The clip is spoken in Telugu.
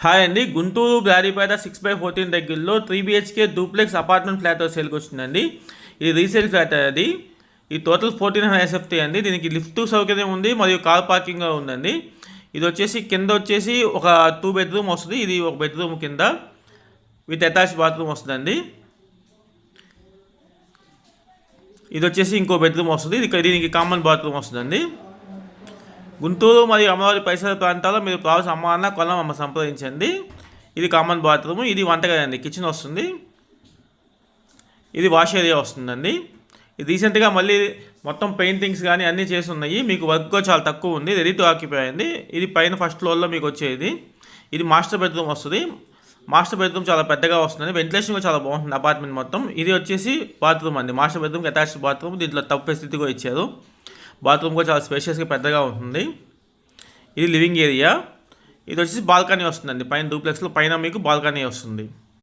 హాయ్ అండి. గుంటూరు బ్లారీపేట 6/14 దగ్గరలో 3 BHK డూప్లెక్స్ అపార్ట్మెంట్ ఫ్లాట్ సేల్కి వచ్చిందండి. ఇది రీసేల్ ఫ్లాట్. అది ఈ టోటల్ 1400 SFT అండి. దీనికి లిఫ్ట్ సౌకర్యం ఉంది మరియు కార్ పార్కింగ్ ఉందండి. ఇది వచ్చేసి కింద వచ్చేసి ఒక 2 బెడ్రూమ్ వస్తుంది. ఇది ఒక బెడ్రూమ్ కింద విత్ అటాచ్డ్ బాత్రూమ్ వస్తుందండి. ఇది వచ్చేసి ఇంకో బెడ్రూమ్ వస్తుంది. దీనికి కామన్ బాత్రూమ్ వస్తుందండి. గుంటూరు మరియు అమ్మవారి పరిసర ప్రాంతాల్లో మీరు ప్రాసెస్ అమ్మాలన్నా కొనం సంప్రదించండి. ఇది కామన్ బాత్రూమ్, ఇది వంటగది అండి, కిచెన్ వస్తుంది. ఇది వాష్ ఏరియా వస్తుందండి. ఇది రీసెంట్గా మళ్ళీ మొత్తం పెయింటింగ్స్ కానీ అన్నీ చేసి ఉన్నాయి. మీకు వర్క్ కూడా చాలా తక్కువ ఉంది, రెడీ టు ఆక్యుపై అండి. ఇది పైన ఫస్ట్ ఫ్లోర్లో మీకు వచ్చేది. ఇది మాస్టర్ బెడ్రూమ్ వస్తుంది. మాస్టర్ బెడ్రూమ్ చాలా పెద్దగా వస్తుంది, వెంటిలేషన్ కూడా చాలా బాగుంటుంది అపార్ట్మెంట్ మొత్తం. ఇది వచ్చేసి బాత్రూమ్ అండి, మాస్టర్ బెడ్రూమ్కి అటాచ్డ్ బాత్రూమ్. దీంట్లో టబ్ ఫెసిలిటీ కూడా ఇచ్చారు. బాత్రూమ్ కూడా చాలా స్పేషియస్గా పెద్దగా ఉంటుంది. ఇది లివింగ్ ఏరియా. ఇది వచ్చేసి బాల్కనీ వస్తుందండి, పైన డూప్లెక్స్లో పైన మీకు బాల్కనీ వస్తుంది.